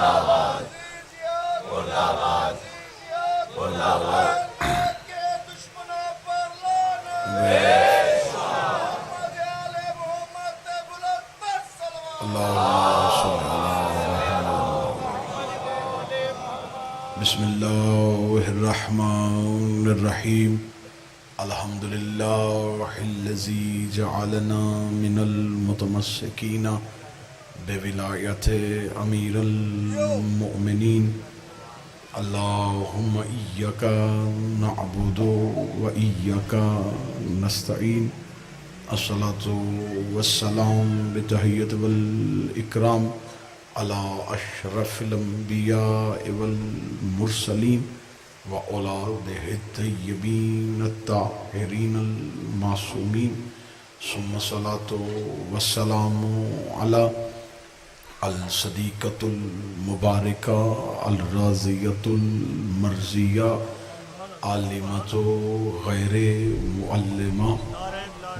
بسم اللہ الرحمن الرحیم الحمدللہ الذی جعلنا من المتمسکین بولایت امیر المؤمنین اللہم ایاک نعبد و ایاک نستعین الصلاة والسلام بتحیت والاکرام علی اشرف الانبیاء والمرسلین وأولادہ الطیبین الطاہرین المعصومین ثم الصلاة والسلام علی الصدیقۃ المبارکہ الراضیۃ المرضیہ عالمۃ غیر معلمہ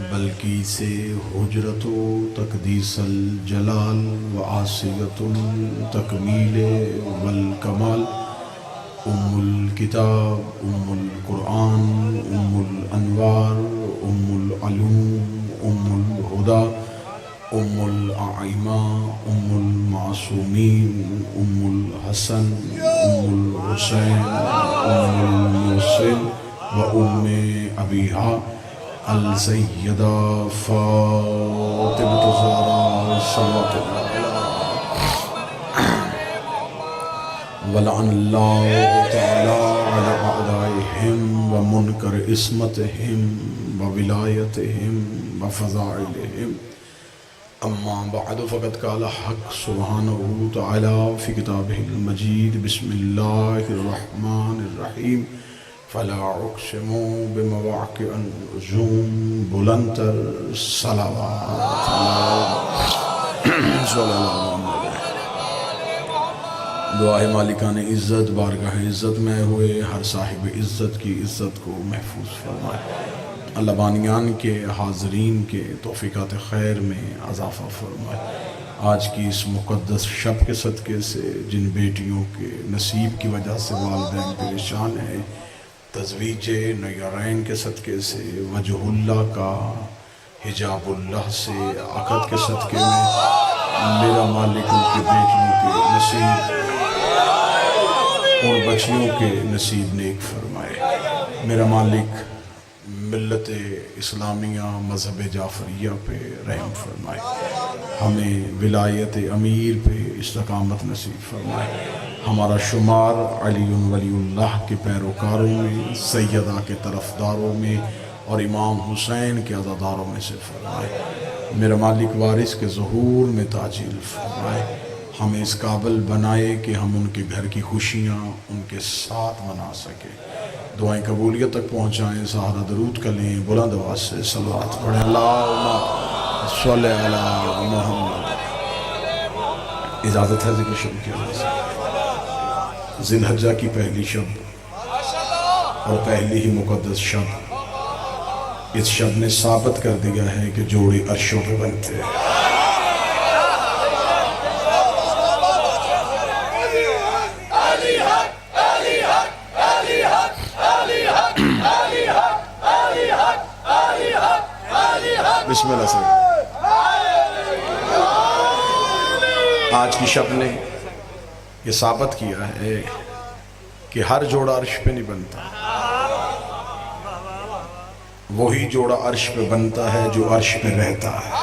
بلکہ سے حجرت و تقدیس الجلال و عاصیت التکمیل والکمال ام الکتاب ام القرآن ام الانوار ام العلوم ام الہدی ام الائمہ ام المعصومین ام الحسن ام الحسین ام المحسن و ام ابیہا السیدہ فاطمہ الزہرا صلوات اللہ ولعن اللہ تعالی علی اعدائہم و منکر عصمتہم و ولایتہم و فضائلہم اما بعد فقد قال حق سبحانہ تعالی فی کتابہ المجید بسم اللہ الرحمن الرحیم فلا اقسم بمواقع النجوم بلندتر صلوات صلی اللہ علیہ دعا ہے مالکان عزت بارگاہ عزت میں ہوئے ہر صاحب عزت کی عزت کو محفوظ فرمائے اللہ بانیان کے حاضرین کے توفیقات خیر میں اضافہ فرمائے آج کی اس مقدس شب کے صدقے سے جن بیٹیوں کے نصیب کی وجہ سے والدین پریشان ہیں تزویج نیرین کے صدقے سے وجہ اللہ کا حجاب اللہ سے عقد کے صدقے میں میرا مالک ان کی بیٹیوں کے نصیب اور بچیوں کے نصیب نیک فرمائے میرا مالک ملت اسلامیہ مذہب جعفریہ پہ رحم فرمائے ہمیں ولایت امیر پہ استقامت نصیب فرمائے ہمارا شمار علی ولی اللہ کے پیروکاروں میں سیدہ کے طرفداروں میں اور امام حسین کے عزاداروں میں سے فرمائے میرا مالک وارث کے ظہور میں تاجیل فرمائے ہمیں اس قابل بنائے کہ ہم ان کے گھر کی خوشیاں ان کے ساتھ منا سکیں دعائیں قبولیت تک پہنچائیں سہارا درود کریں بلند آواز سے صلوات پڑھیں اللہم صلی علی محمد اجازت ہے ذکر شب کی وجہ سے ذی الحجہ کی پہلی شب اور پہلی ہی مقدس شب اس شب نے ثابت کر دیا ہے کہ جوڑے عرشوں پہ بنتے ہیں بسم اللہ سے آج کی شب نے یہ ثابت کیا ہے کہ ہر جوڑا عرش پہ نہیں بنتا وہی جوڑا عرش پہ بنتا ہے جو عرش پہ رہتا ہے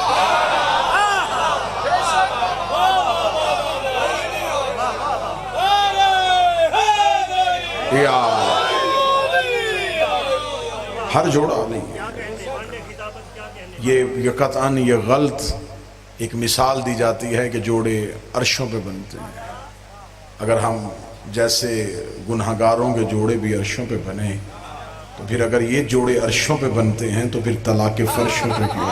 ہر جوڑا نہیں یہ قطعاً یہ غلط ایک مثال دی جاتی ہے کہ جوڑے عرشوں پہ بنتے ہیں اگر ہم جیسے گنہگاروں کے جوڑے بھی عرشوں پہ بنے تو پھر اگر یہ جوڑے عرشوں پہ بنتے ہیں تو پھر طلاق فرشوں پہ کیوں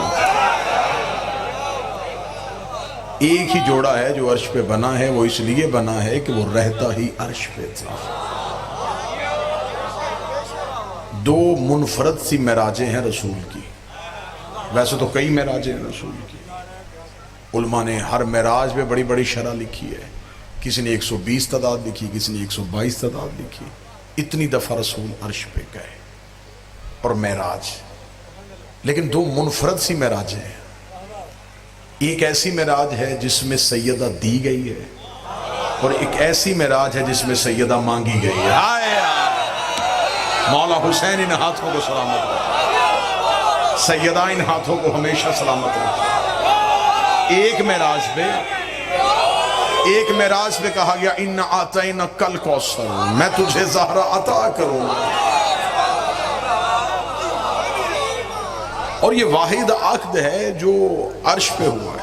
ایک ہی جوڑا ہے جو عرش پہ بنا ہے وہ اس لیے بنا ہے کہ وہ رہتا ہی عرش پہ تھا دو منفرد سی معراجیں ہیں رسول کی ویسے تو کئی معراجیں ہیں رسول کی علماء نے ہر معراج پہ بڑی بڑی شرح لکھی ہے کسی نے 120 تعداد لکھی، کسی نے 122 تعداد لکھی. اتنی دفعہ رسول عرش پہ گئے اور معراج. لیکن دو منفرد سی معراجیں ہیں. ایک ایسی معراج ہے جس میں سیدہ دی گئی ہے، اور ایک ایسی معراج ہے جس میں سیدہ مانگی گئی ہے. آئے مولا حسین ان ہاتھوں کو سلامت رکھے، سیدہ ان ہاتھوں کو ہمیشہ سلامت رکھے. ایک معراج پہ کہا گیا ان آتینا کل کوثر، میں تجھے زہرا عطا کروں. اور یہ واحد عقد ہے جو عرش پہ ہوا ہے.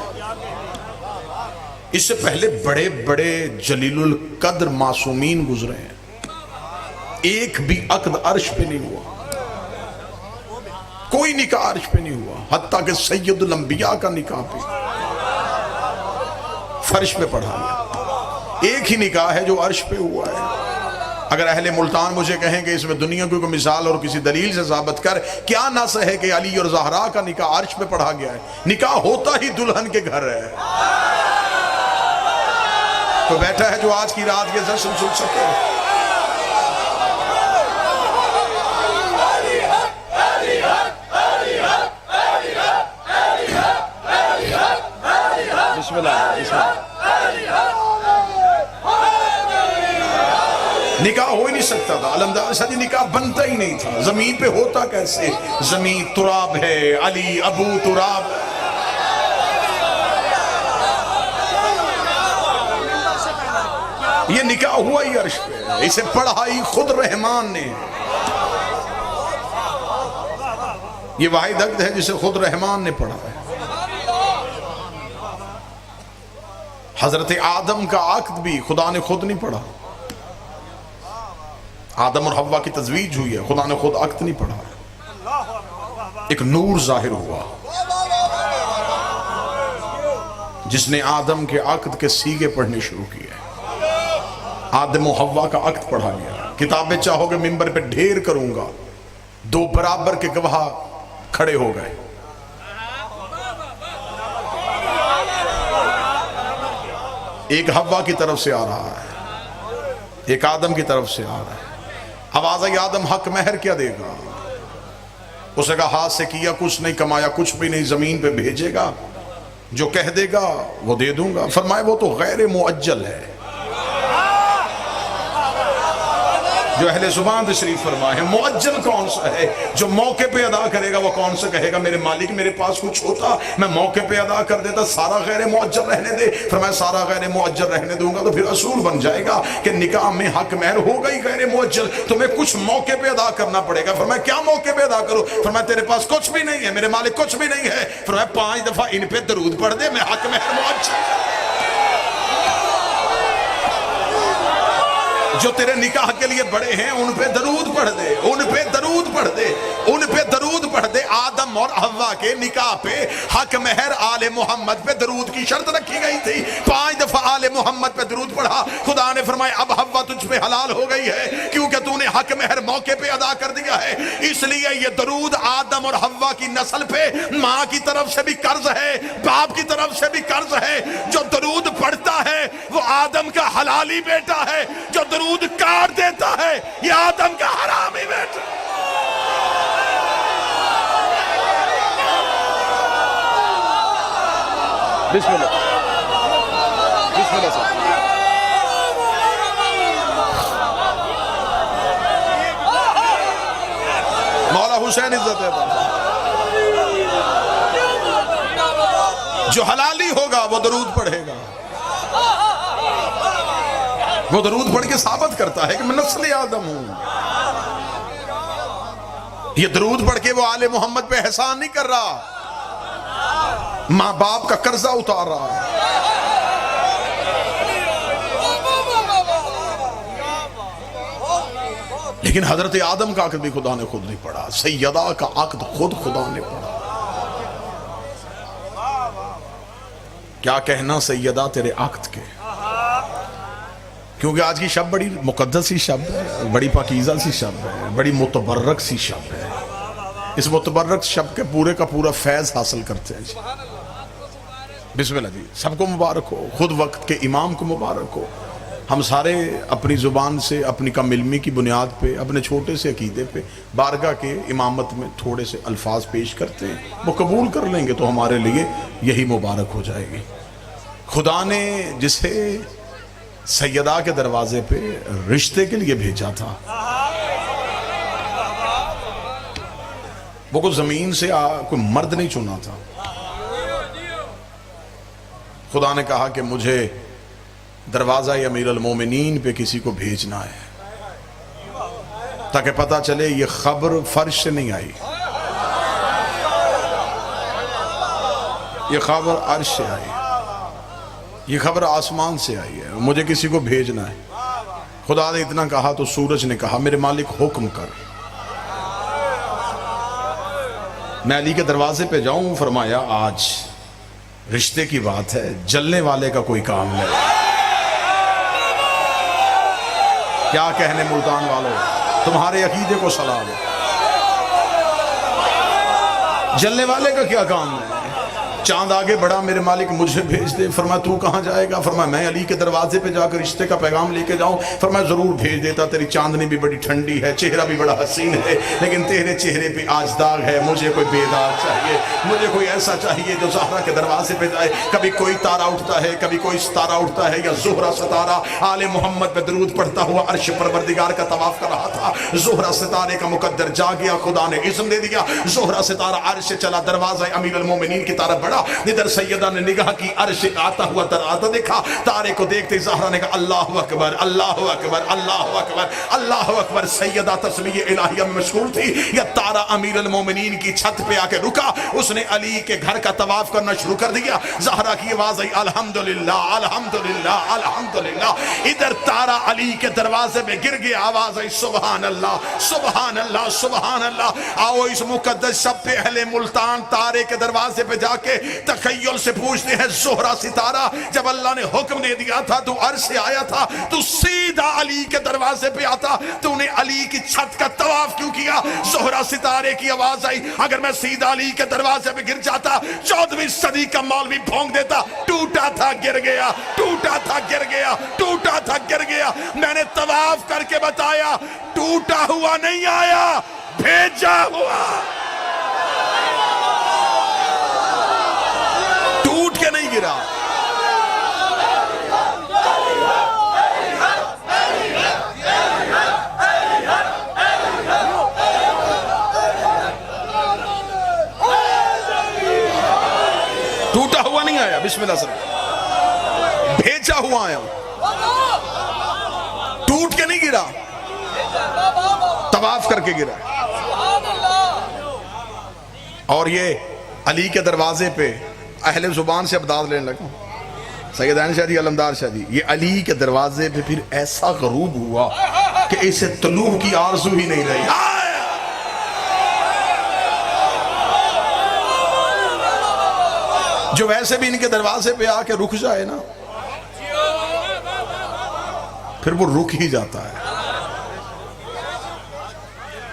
اس سے پہلے بڑے بڑے جلیل القدر معصومین گزرے ہیں، ایک بھی عقد عرش پہ نہیں ہوا، کوئی نکاح عرش پہ نہیں ہوا. حتیٰ کہ سید الانبیاء کا نکاح پہ فرش پہ پڑھا گیا. ایک ہی نکاح ہے جو عرش پہ ہوا ہے. اگر اہل ملتان مجھے کہیں کہ اس میں دنیا کو کوئی مثال اور کسی دلیل سے ثابت کر، کیا نص ہے کہ علی اور زہرا کا نکاح عرش پہ پڑھا گیا ہے؟ نکاح ہوتا ہی دلہن کے گھر ہے. تو بیٹھا ہے جو آج کی رات کے جشن سن سکے. بسم اللہ. نکاح ہو ہی نہیں سکتا تھا. علمدار شاہ جی نکاح بنتا ہی نہیں تھا. زمین پہ ہوتا کیسے؟ زمین تراب ہے، علی ابو تراب. یہ نکاح ہوا ہی عرش پہ، اسے پڑھائی خود رحمان نے. یہ واحد عقد ہے جسے خود رحمان نے پڑھا ہے. حضرت آدم کا عقد بھی خدا نے خود نہیں پڑھا. آدم اور حوا کی تزویج ہوئی ہے، خدا نے خود عقد نہیں پڑھا. ایک نور ظاہر ہوا جس نے آدم کے عقد کے سیغے پڑھنے شروع کیے. آدم و حوا کا عقد پڑھا گیا. کتابیں چاہو گے ممبر پہ ڈھیر کروں گا. دو برابر کے گواہ کھڑے ہو گئے. ایک حوا کی طرف سے آ رہا ہے، ایک آدم کی طرف سے آ رہا ہے. آواز آئی آدم حق مہر کیا دے گا؟ اس نے کہا ہاتھ سے کیا کچھ نہیں، کمایا کچھ بھی نہیں، زمین پہ بھیجے گا، جو کہہ دے گا وہ دے دوں گا. فرمائے وہ تو غیر معجل ہے. جو اہل زبان تشریف فرمائے ہیں، معجل کون سا ہے؟ جو موقع پہ ادا کرے گا وہ کون سا کہے گا میرے مالک میرے پاس کچھ ہوتا میں موقع پہ ادا کر دیتا. سارا غیر معجل رہنے دے. فرمایا سارا غیر معجل رہنے دوں گا تو پھر اصول بن جائے گا کہ نکاح میں حق مہر ہو گئی غیر معجل، تمہیں کچھ موقع پہ ادا کرنا پڑے گا. فرمایا کیا موقع پہ ادا کرو؟ فرمایا تیرے پاس کچھ بھی نہیں ہے، میرے مالک کچھ بھی نہیں ہے. فرمایا 5 دفعہ ان پہ درود پڑھ دے، میں حق مہر معجل. جو تیرے نکاح کے لیے بڑے ہیں ان پہ درود پڑھ دے، ان پہ درود پڑھ دے، ان پہ درود پڑھ دے. آدم اور حوا کے نکاح پہ حق مہر آل محمد پہ درود کی شرط رکھی گئی تھی. 5 دفعہ آل محمد پہ درود پڑھا. خدا نے فرمایا اب حوا تجھ پہ حلال ہو گئی ہے کیونکہ تو نے حق مہر موقع پہ ادا کر دیا ہے. اس لیے یہ درود آدم اور حوا کی نسل پہ ماں کی طرف سے بھی قرض ہے، باپ کی طرف سے بھی قرض ہے. جو درود پڑھتا ہے وہ آدم کا حلالی بیٹا ہے، جو درود کاٹ دیتا ہے یہ آدم کا حرامی بیٹا. بسم اللہ بسم اللہ صاحب. مولا حسین عزت ہے. جو حلالی ہوگا وہ درود پڑھے گا. وہ درود پڑھ کے ثابت کرتا ہے کہ میں نسل آدم ہوں. یہ درود پڑھ کے وہ آل محمد پہ احسان نہیں کر رہا، ماں باپ کا قرضہ اتار رہا ہے. لیکن حضرت آدم کا عقد بھی خدا نے خود نہیں پڑھا. سیدہ کا عقد خود خدا نے پڑھا. کیا کہنا سیدہ تیرے عقد کے، کیونکہ آج کی شب بڑی مقدس سی شب ہے، بڑی پاکیزہ سی شب ہے، بڑی متبرک سی شب ہے. اس متبرک شب کے پورے کا پورا فیض حاصل کرتے ہیں جی. بسم اللہ جی. سب کو مبارک ہو، خود وقت کے امام کو مبارک ہو. ہم سارے اپنی زبان سے اپنی کم علمی کی بنیاد پہ اپنے چھوٹے سے عقیدے پہ بارگاہ کے امامت میں تھوڑے سے الفاظ پیش کرتے ہیں، وہ قبول کر لیں گے تو ہمارے لیے یہی مبارک ہو جائے گی۔ خدا نے جسے سیدہ کے دروازے پہ رشتے کے لیے بھیجا تھا، وہ کوئی زمین سے کوئی مرد نہیں چنا تھا۔ خدا نے کہا کہ مجھے دروازہ امیر المومنین پہ کسی کو بھیجنا ہے تاکہ پتہ چلے یہ خبر فرش سے نہیں آئی، یہ خبر عرش سے آئی، یہ خبر آسمان سے آئی ہے، مجھے کسی کو بھیجنا ہے۔ خدا نے اتنا کہا تو سورج نے کہا میرے مالک حکم کر، میں علی کے دروازے پہ جاؤں؟ فرمایا آج رشتے کی بات ہے، جلنے والے کا کوئی کام نہیں۔ کیا کہنے ملتان والوں، تمہارے عقیدے کو سلام، جلنے والے کا کیا کام ہے؟ چاند آگے بڑھا، میرے مالک مجھے بھیج دے۔ فرمایا تو کہاں جائے گا؟ فرمایا میں علی کے دروازے پہ جا کر رشتے کا پیغام لے کے جاؤں۔ فرمایا ضرور بھیج دیتا، تیری چاندنی بھی بڑی ٹھنڈی ہے، چہرہ بھی بڑا حسین ہے، لیکن تیرے چہرے پہ آج داغ ہے، مجھے کوئی بے داغ چاہیے، مجھے کوئی ایسا چاہیے جو زہرا کے دروازے پہ جائے۔ کبھی کوئی تارا اٹھتا ہے، کبھی کوئی ستارہ اٹھتا ہے، یا زہرا ستارہ آل محمد پہ درود پڑھتا ہوا عرش پروردگار کا طواف کر رہا تھا، زہرا ستارے کا مقدر جا گیا، خدا نے اذن دے دیا، زہرا ستارہ عرش سے چلا، دروازہ امیر المومنین کی طرف بڑھا۔ ادھر سیدہ نے نگاہ کی، عرش آتا ہوا تراتا دیکھا، تارے کو دیکھتے زہرا نے کہا اللہ اکبر اللہ اکبر اللہ اکبر اللہ اکبر۔ سیدہ تسبیح الہیہ میں مشغول تھی، یہ تارا امیر المومنین کی چھت پہ آ کے رکا، اس نے علی کے گھر کا طواف کرنا شروع کر دیا۔ زہرا کی آواز آئی الحمدللہ الحمدللہ الحمدللہ۔ ادھر تارا علی کے دروازے پہ گر گیا، آواز آئی سبحان اللہ سبحان اللہ سبحان اللہ۔ آؤ اس مقدس شب پہ اہل ملتان تارے کے دروازے پہ جا کے تخیل سے پوچھتے ہیں زہرا ستارہ، جب اللہ نے حکم دے دیا تھا تو عرش سے آیا تھا، تو سیدھا علی کے دروازے پہ آتا، تو نے علی کی چھت کا طواف کیوں کیا؟ زہرا ستارے کی آواز آئی اگر میں سیدھا علی کے دروازے پہ گر جاتا، 14ویں صدی کا مولوی بھونک دیتا، ٹوٹا تھا گر گیا ٹوٹا تھا گر گیا ٹوٹا تھا گر گیا۔ میں نے طواف کر کے بتایا ٹوٹا ہوا نہیں آیا، بھیجا ہوا، ٹوٹ کے نہیں گرا۔ ٹوٹا ہوا نہیں آیا، بسم اللہ سر، بھیجا ہوا آیا، ٹوٹ کے نہیں گرا، طواف کر کے گرا۔ اور یہ علی کے دروازے پہ اہل زبان سے ابداد لینے لگا، سیدین شاہ جی علمدار شاہ جی، یہ علی کے دروازے پہ پھر ایسا غروب ہوا کہ اسے طلوع کی آرزو ہی نہیں رہی۔ جو ویسے بھی ان کے دروازے پہ آ کے رک جائے نا، پھر وہ رک ہی جاتا ہے۔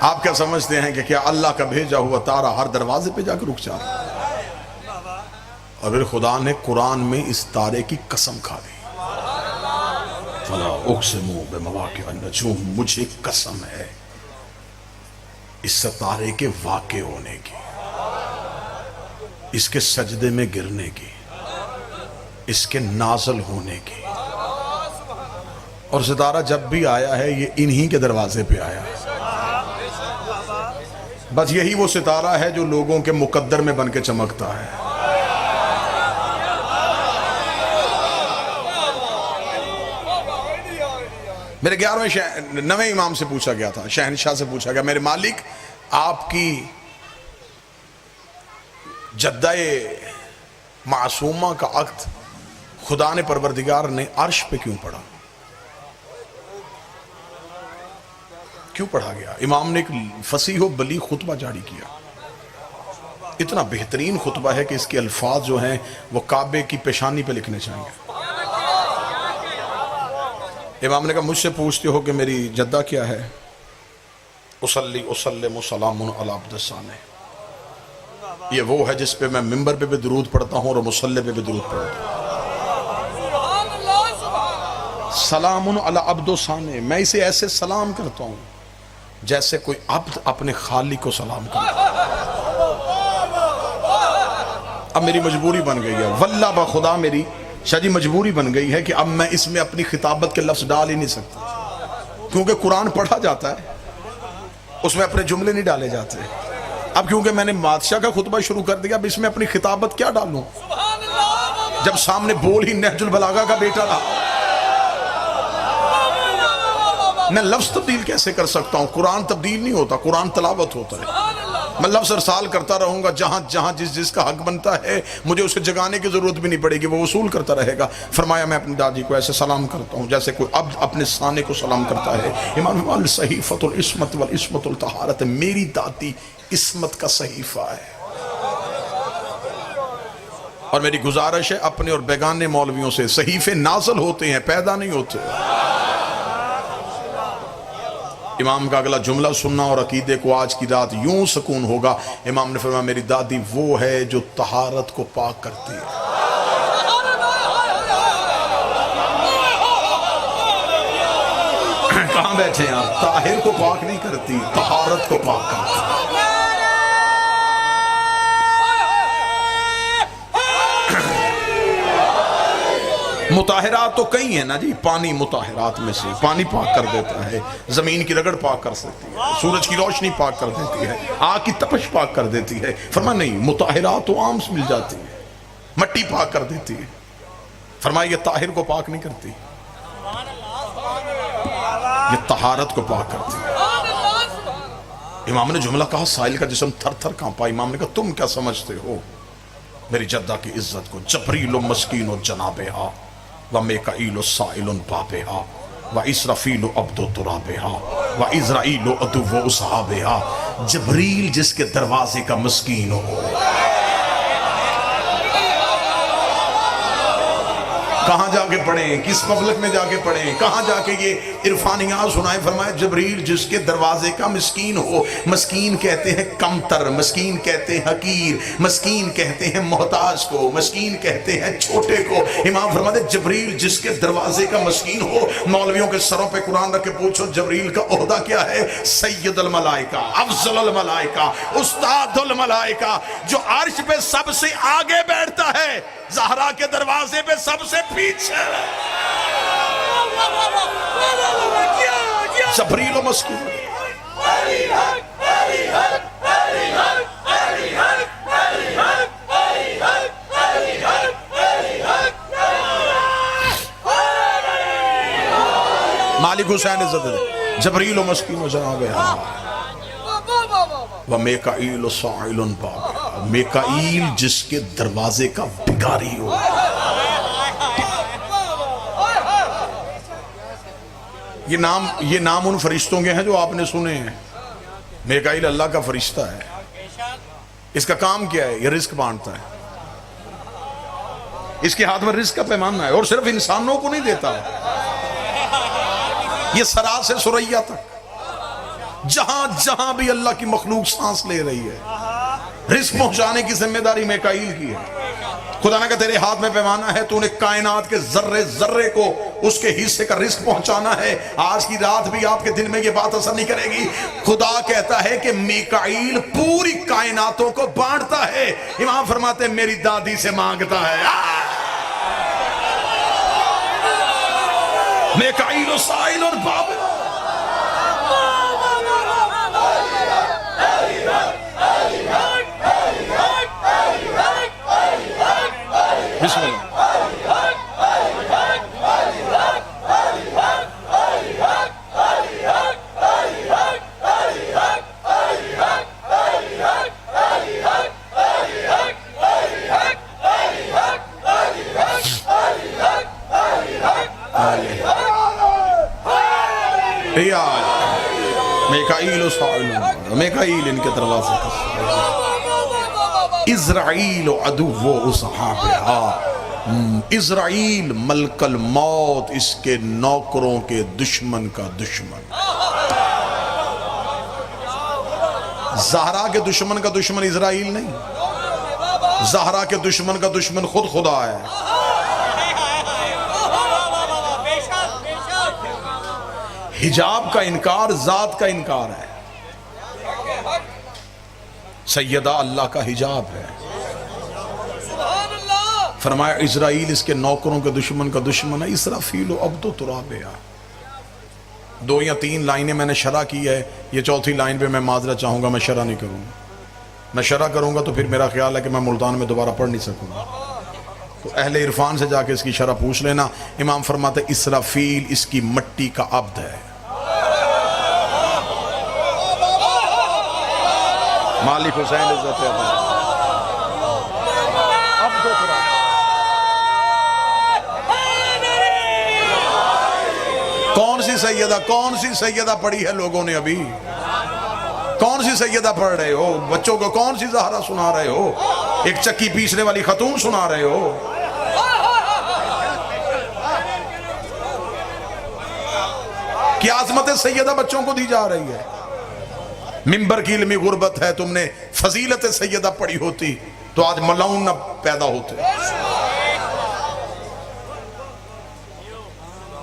آپ کیا سمجھتے ہیں کہ کیا اللہ کا بھیجا ہوا تارا ہر دروازے پہ جا کے رک جاتا ہے؟ اور پھر خدا نے قرآن میں اس تارے کی قسم کھا دی، فَلَا أُقْسِمُ بِمَوَاقِعِ النُّجُومِ، مجھے قسم ہے اس ستارے کے واقع ہونے کی، اس کے سجدے میں گرنے کی، اس کے نازل ہونے کی۔ اور ستارہ جب بھی آیا ہے یہ انہی کے دروازے پہ آیا ہے۔ بس یہی وہ ستارہ ہے جو لوگوں کے مقدر میں بن کے چمکتا ہے۔ میرے 9ویں امام سے پوچھا گیا تھا، شہنشاہ سے پوچھا گیا میرے مالک آپ کی جدہ معصومہ کا عقد خدا نے پروردگار نے عرش پہ کیوں پڑھا؟ کیوں پڑھا گیا؟ امام نے ایک فصیح و بلیغ خطبہ جاری کیا، اتنا بہترین خطبہ ہے کہ اس کے الفاظ جو ہیں وہ کعبے کی پیشانی پہ لکھنے چاہیے۔ امام نے کہا مجھ سے پوچھتے ہو کہ میری جدہ کیا ہے؟ اصلی اسلم سلام علی عبد الصالح، یہ وہ ہے جس پہ میں ممبر پہ بھی درود پڑھتا ہوں اور مصلی پہ بھی درود پڑھتا ہوں۔ سلام علی عبد و ثانے، میں اسے ایسے سلام کرتا ہوں جیسے کوئی عبد اپنے خالق کو سلام کرتا ہے۔ اب میری مجبوری بن گئی ہے، واللہ بخدا میری شاہ جی مجبوری بن گئی ہے کہ اب میں اس میں اپنی خطابت کے لفظ ڈال ہی نہیں سکتا، کیونکہ قرآن پڑھا جاتا ہے، اس میں اپنے جملے نہیں ڈالے جاتے۔ اب کیونکہ میں نے بادشاہ کا خطبہ شروع کر دیا، اب اس میں اپنی خطابت کیا ڈالوں جب سامنے بول ہی نہج البلاغہ کا بیٹا رہا۔ میں لفظ تبدیل کیسے کر سکتا ہوں؟ قرآن تبدیل نہیں ہوتا، قرآن تلاوت ہوتا ہے۔ میں لفظ ارسال کرتا رہوں گا، جہاں جہاں جس کا حق بنتا ہے مجھے اسے جگانے کی ضرورت بھی نہیں پڑے گی، وہ وصول کرتا رہے گا۔ فرمایا میں اپنی دادی کو ایسے سلام کرتا ہوں جیسے کوئی عبد اپنے سانے کو سلام کرتا ہے۔ امام الصحیفۃ العصمۃ والعصمۃ الطہارۃ، میری دادی عصمت کا صحیفہ ہے۔ اور میری گزارش ہے اپنے اور بیگانے مولویوں سے، صحیفے نازل ہوتے ہیں، پیدا نہیں ہوتے۔ امام کا اگلا جملہ سننا اور عقیدے کو آج کی رات یوں سکون ہوگا۔ امام نے فرمایا میری دادی وہ ہے جو طہارت کو پاک کرتی ہے۔ کہاں بیٹھے ہیں آپ؟ طاہر کو پاک نہیں کرتی، طہارت کو پاک کرتی۔ مطہرات تو کئی ہیں نا جی، پانی مطہرات میں سے، پانی پاک کر دیتا ہے، زمین کی رگڑ پاک کر سکتی ہے، سورج کی روشنی پاک کر دیتی ہے، آگ کی تپش پاک کر دیتی ہے۔ فرمایا نہیں، مطہرات تو عام سے مل جاتی ہے، مٹی پاک کر دیتی ہے۔ فرمایا یہ طاہر کو پاک نہیں کرتی، یہ طہارت کو پاک کرتی ہے۔ امام نے جملہ کہا، سائل کا جسم تھر تھر کانپا۔ امام نے کہا تم کیا سمجھتے ہو میری جدہ کی عزت کو؟ جبریل و مسکین و جنابہا ومیکائیل و سائل بابہا واسرافیل و عبد و ترابہا واسرائیل و عدو و اصحابہا۔ جبریل جس کے دروازے کا مسکین ہو، کہاں جا کے پڑھیں؟ کس پبلک میں جا کے پڑھیں؟ کہاں جا کے یہ عرفانیات سنائیں؟ فرمایا جبریل جس کے دروازے کا مسکین ہو۔ مسکین کہتے ہیں کمتر، مسکین کہتے ہیں حقیر، مسکین کہتے ہیں محتاج کو، مسکین کہتے ہیں چھوٹے کو۔ امام فرماتے جبریل جس کے دروازے کا مسکین ہو۔ مولویوں کے سروں پہ قرآن رکھ کے پوچھو جبریل کا عہدہ کیا ہے؟ سید الملائکہ، افضل الملائکہ، استاد الملائکہ، جو عرش پہ سب سے آگے بیٹھتا ہے، زہرا کے دروازے پہ سب سے پیچھے۔ جبریل و مسکین۔ مالک حسین عزت دے، جبریل و مسکین و جناب ومیکائیل و سائل بابہا، میکائیل جس کے دروازے کا بھکاری ہو۔ یہ نام ان فرشتوں کے ہیں جو آپ نے سنے ہیں۔ میکائیل اللہ کا فرشتہ ہے، اس کا کام کیا ہے؟ یہ رزق بانٹتا ہے، اس کے ہاتھ میں رزق کا پیمانہ ہے، اور صرف انسانوں کو نہیں دیتا، یہ سرا سے سریا تک جہاں جہاں بھی اللہ کی مخلوق سانس لے رہی ہے، رزق پہنچانے کی ذمہ داری میکائیل کی ہے۔ خدا نے کہا تیرے ہاتھ میں پیمانہ ہے، تو نے کائنات کے ذرے ذرے کو اس کے حصے کا رزق پہنچانا ہے۔ آج کی رات بھی آپ کے دل میں یہ بات اثر نہیں کرے گی۔ خدا کہتا ہے کہ میکائیل پوری کائناتوں کو بانٹتا ہے۔ امام فرماتے ہیں میری دادی سے مانگتا ہے، میکائیل و سائل اور بابہا۔ بسم اللہ۔ میکائیل و سائل، میکائیل ان کے دروازے کا، اسرائیل عدو و اصحابہا، اسرائیل ملک الموت، اس کے نوکروں کے دشمن کا دشمن۔ زہرا کے دشمن کا دشمن اسرائیل نہیں، زہرا کے دشمن کا دشمن خود خدا ہے۔ حجاب کا انکار ذات کا انکار ہے. سیدہ اللہ کا حجاب ہے. فرمایا اسرائیل اس کے نوکروں کے دشمن کا دشمن ہے. اسرافیل و عبد و ترابیا. 2 یا 3 لائنیں میں نے شرح کی ہے. یہ چوتھی لائن پہ میں معذرت چاہوں گا، میں شرح نہیں کروں گا. میں شرح کروں گا تو پھر میرا خیال ہے کہ میں ملتان میں دوبارہ پڑھ نہیں سکوں گا. تو اہل عرفان سے جا کے اس کی شرح پوچھ لینا. امام فرماتے اسرافیل اس کی مٹی کا عبد ہے. مالک حسین عزت ہے. عبد و ترابیا. کون سی سیدہ پڑھی ہے لوگوں نے ابھی؟ کون سی سیدہ پڑھ رہے ہو؟ بچوں کو کون سی زہرا سنا رہے ہو؟ ایک چکی پیسنے والی خاتون سنا رہے ہو؟ کیا عظمت سیدہ بچوں کو دی جا رہی ہے؟ منبر کی علمی غربت ہے. تم نے فضیلت سیدہ پڑھی ہوتی تو آج ملعون نہ پیدا ہوتے.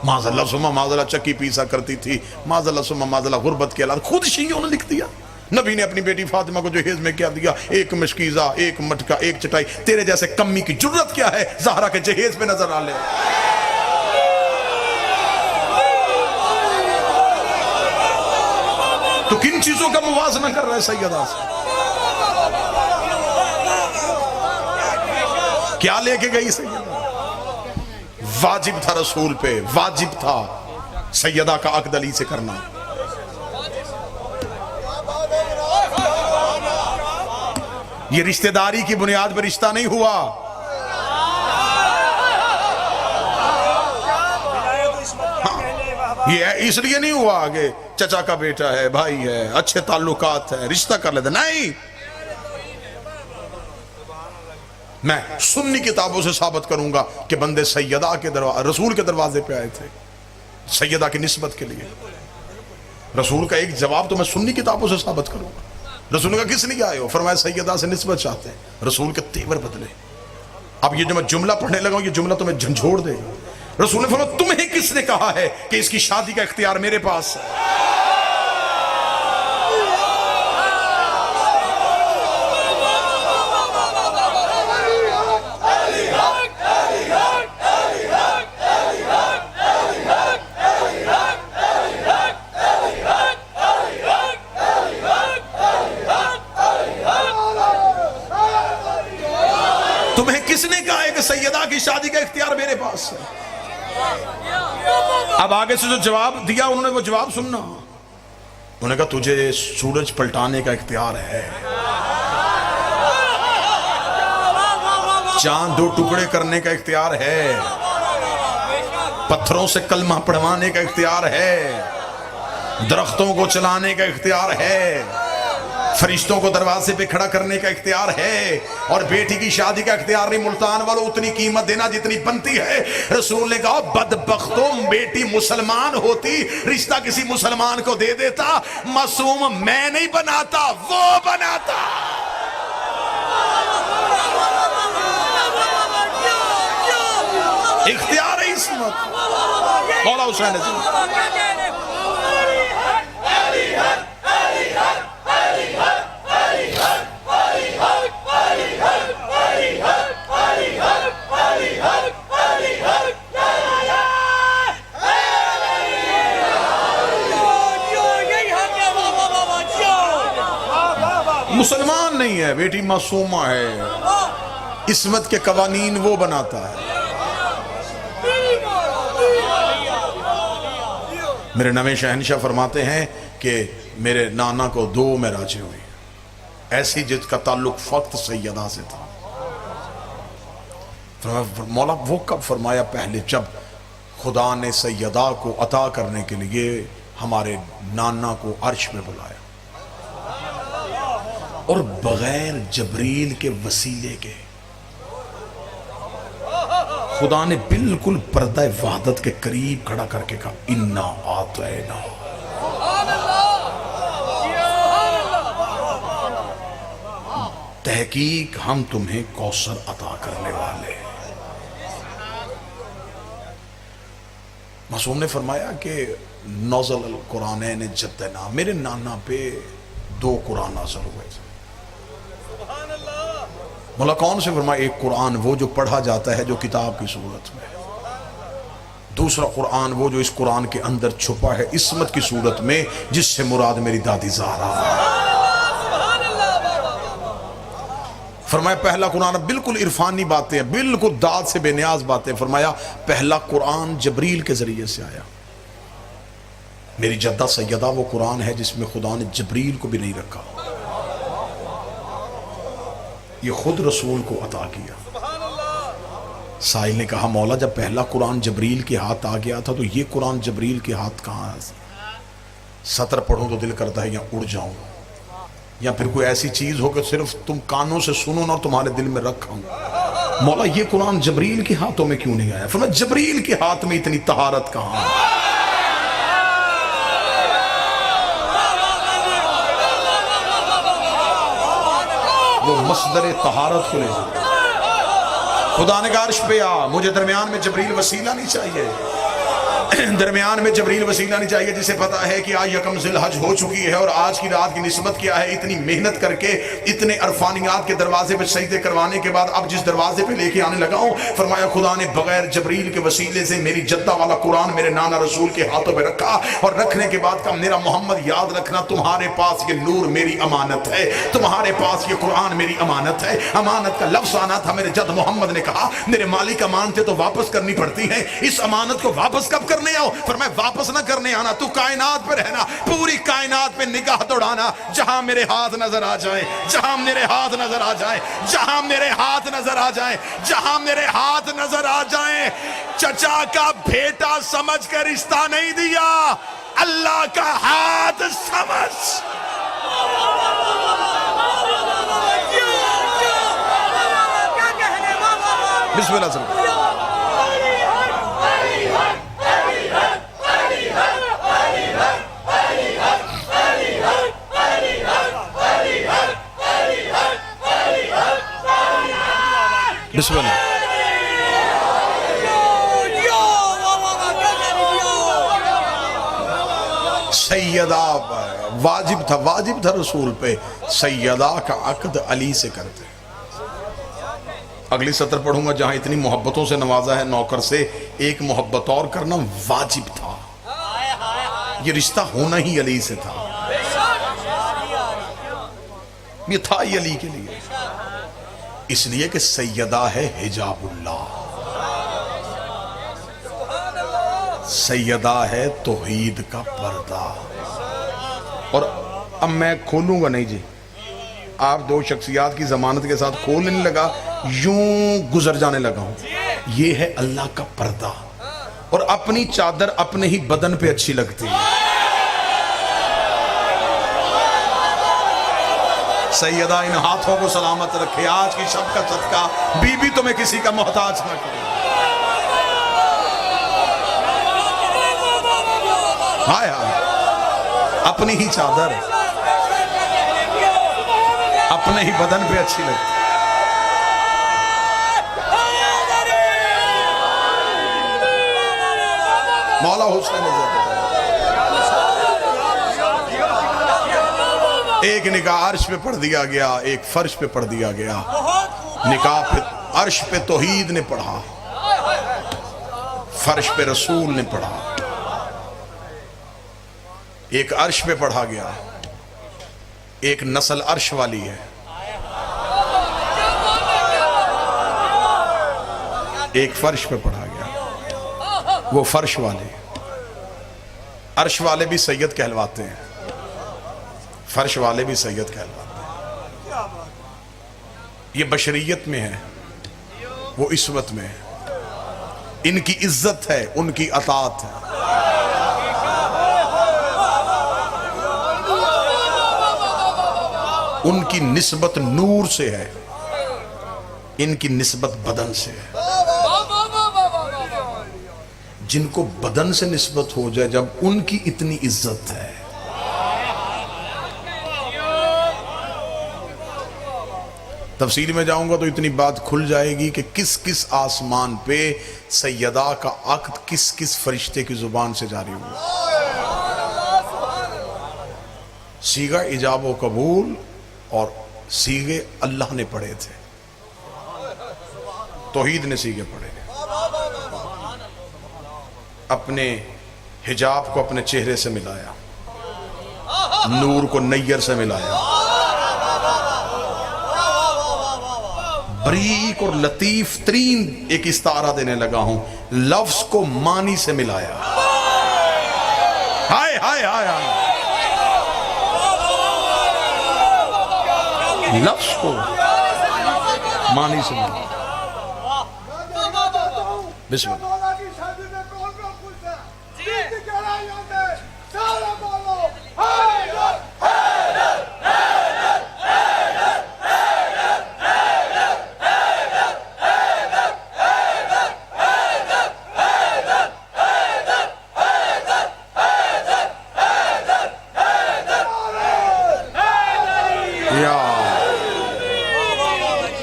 معاذ اللہ ثم معاذ اللہ چکی پیسا کرتی تھی. معاذ اللہ ثم معاذ اللہ غربت کے حالات خود شیعوں نے لکھ دیا. نبی نے اپنی بیٹی فاطمہ کو جہیز میں کیا دیا؟ ایک مشکیزہ، ایک مٹکا، ایک چٹائی. تیرے جیسے کمی کی جرت کیا ہے زہرا کے جہیز میں نظر آ لے؟ تو کن چیزوں کا موازنہ کر رہے سیدہ سے؟ کیا لے کے گئی سیدہ؟ واجب تھا رسول پہ، واجب تھا سیدہ کا عقد علی سے کرنا. یہ رشتہ داری کی بنیاد پر رشتہ نہیں ہوا. یہ اس لیے نہیں ہوا کہ چچا کا بیٹا ہے، بھائی ہے، اچھے تعلقات ہیں، رشتہ کر لیتے. نہیں، میں سنی کتابوں سے ثابت کروں گا کہ بندے سیدہ کے رسول کے دروازے پہ آئے تھے سیدہ کی نسبت کے لیے. رسول کا ایک جواب تو میں سنی کتابوں سے ثابت کروں گا. رسول کا کس لیے آئے ہو؟ فرمایا سیدہ سے نسبت چاہتے ہیں. رسول کے تیور بدلے. اب یہ جو میں جملہ پڑھنے لگا ہوں یہ جملہ تمہیں جھنجھوڑ دے گا. رسول نے فرمایا تمہیں کس نے کہا ہے کہ اس کی شادی کا اختیار میرے پاس ہے؟ تمہیں کس نے کہا ہے کہ سیدہ کی شادی کا اختیار میرے پاس ہے؟ اب آگے سے جو جواب دیا انہوں نے وہ جواب سننا. انہوں نے کہا تجھے سورج پلٹانے کا اختیار ہے، چاند 2 ٹکڑے کرنے کا اختیار ہے، پتھروں سے کلمہ پڑھوانے کا اختیار ہے، درختوں کو چلانے کا اختیار ہے، فرشتوں کو دروازے پہ کھڑا کرنے کا اختیار ہے، اور بیٹی کی شادی کا اختیار نہیں. ملتان والوں اتنی قیمت دینا جتنی بنتی ہے. رسول نے کہا بدبختوں، بیٹی مسلمان ہوتی رشتہ کسی مسلمان کو دے دیتا. معصوم میں نہیں بناتا، وہ بناتا. اختیار عصمت. مولا حسین مسلمان نہیں ہے، بیٹی معصومہ ہے. عصمت کے قوانین وہ بناتا ہے. میرے نویں شہنشاہ فرماتے ہیں کہ میرے نانا کو 2 معراجیں ہوئی، ایسی جس کا تعلق فقط سیدہ سے تھا. مولا وہ کب فرمایا؟ پہلے جب خدا نے سیدہ کو عطا کرنے کے لیے ہمارے نانا کو عرش میں بلایا، اور بغیر جبریل کے وسیلے کے خدا نے بالکل پردہ وحدت کے قریب کھڑا کر کے کہا انا آتینا. تحقیق ہم تمہیں کوثر عطا کرنے والے. معصوم نے فرمایا کہ نزل القرآنین جدنا، میرے نانا پہ 2 قرآن نازل ہوئے تھے۔ مولا کون سے؟ فرمایا ایک قرآن وہ جو پڑھا جاتا ہے جو کتاب کی صورت میں، دوسرا قرآن وہ جو اس قرآن کے اندر چھپا ہے عصمت کی صورت میں، جس سے مراد میری دادی زہرا ہے۔ فرمایا پہلا قرآن، بالکل عرفانی باتیں ہیں، بالکل داد سے بے نیاز باتیں۔ فرمایا پہلا قرآن جبریل کے ذریعے سے آیا۔ میری جدہ سیدہ وہ قرآن ہے جس میں خدا نے جبریل کو بھی نہیں رکھا، یہ خود رسول کو عطا کیا۔ سائل نے کہا مولا جب پہلا قرآن جبریل کے ہاتھ آ گیا تھا تو یہ قرآن جبریل کے ہاتھ کہاں ہے؟ سطر پڑھوں تو دل کرتا ہے یا اڑ جاؤں، یا پھر کوئی ایسی چیز ہو کہ صرف تم کانوں سے سنو نہ اور تمہارے دل میں رکھا ہوں۔ مولا یہ قرآن جبریل کے ہاتھوں میں کیوں نہیں آیا؟ فرمایا جبریل کے ہاتھ میں اتنی طہارت کہاں ہے؟ وہ مصدر طہارت کو لے جائے۔ خدا نے کہا عرش پہ آ، مجھے درمیان میں جبریل وسیلہ نہیں چاہیے، درمیان میں جبریل وسیلہ نہیں چاہیے، جسے پتا ہے کہ آج یکم ذی الحج ہو چکی ہے اور آج کی رات کی نسبت کیا ہے۔ اتنی محنت کر کے اتنے عرفانیات کے دروازے پہ سجدے کروانے کے بعد اب جس دروازے پہ لے کے آنے لگا ہوں، فرمایا خدا نے بغیر جبریل کے وسیلے سے میری جدہ والا قرآن میرے نانا رسول کے ہاتھوں پہ رکھا، اور رکھنے کے بعد کہا میرا محمد یاد رکھنا تمہارے پاس یہ نور میری امانت ہے، تمہارے پاس یہ قرآن میری امانت ہے۔ امانت کا لفظ آنا تھا، میرے جد محمد نے کہا میرے مالک امانتیں تو واپس کرنی پڑتی ہیں، اس امانت کو واپس کب کرنے آؤ؟ فرمایا واپس نہ کرنے آنا، تو کائنات پہ رہنا، پوری کائنات پہ نگاہ دوڑانا، جہاں میرے ہاتھ نظر آ جائیں، جہاں میرے ہاتھ نظر آ جائیں، جہاں میرے ہاتھ نظر آ جائیں، جہاں میرے ہاتھ نظر آ جائیں۔ چچا کا بیٹا سمجھ کر رشتہ نہیں دیا، اللہ کا ہاتھ سمجھ۔ بسم اللہ صلی اللہ۔ بسم اللہ۔ سیدہ واجب تھا رسول پہ، سیدہ کا عقد علی سے کرتے۔ اگلی سطر پڑھوں گا جہاں اتنی محبتوں سے نوازا ہے نوکر سے، ایک محبت اور کرنا واجب تھا، یہ رشتہ ہونا ہی علی سے تھا، یہ تھا ہی علی کے لیے، اس لیے کہ سیدہ ہے حجاب اللہ، سیدہ ہے توحید کا پردہ۔ اور اب میں کھولوں گا نہیں جی، آپ 2 شخصیات کی ضمانت کے ساتھ کھولنے لگا، یوں گزر جانے لگا ہوں، یہ ہے اللہ کا پردہ، اور اپنی چادر اپنے ہی بدن پہ اچھی لگتی ہے۔ سیدہ ان ہاتھوں کو سلامت رکھے، آج کی شب کا صدقہ بی بی تمہیں کسی کا محتاج نہ کرے۔ ہائے ہائے، اپنی ہی چادر اپنے ہی بدن پہ اچھی لگتی۔ مولا حسین ایک نکاح عرش پہ پڑھ دیا گیا، ایک فرش پہ پڑھ دیا گیا۔ نکاح پہ عرش پہ توحید نے پڑھا، فرش پہ رسول نے پڑھا، ایک عرش پہ پڑھا گیا، ایک نسل عرش والی ہے، ایک فرش پہ پڑھا گیا، وہ فرش والے۔ عرش والے بھی سید کہلواتے ہیں، فرش والے بھی سید کہلواتے ہیں، یہ بشریت میں ہے، وہ عصمت میں ہے، ان کی عزت ہے، ان کی اطاعت ہے۔ ان کی نسبت نور سے ہے، ان کی نسبت بدن سے ہے۔ جن کو بدن سے نسبت ہو جائے جب ان کی اتنی عزت ہے، تفصیل میں جاؤں گا تو اتنی بات کھل جائے گی کہ کس کس آسمان پہ سیدہ کا عقد کس کس فرشتے کی زبان سے جاری ہوا. صیغہ ایجاب و قبول اور صیغے اللہ نے پڑھے تھے، توحید نے صیغے پڑھے. اپنے حجاب کو اپنے چہرے سے ملایا، نور کو نیر سے ملایا، بریک اور لطیف ترین ایک استعارہ دینے لگا ہوں، لفظ کو معنی سے ملایا. ہائے ہائے ہائے ہائے، لفظ کو معنی سے ملایا. بسم اللہ.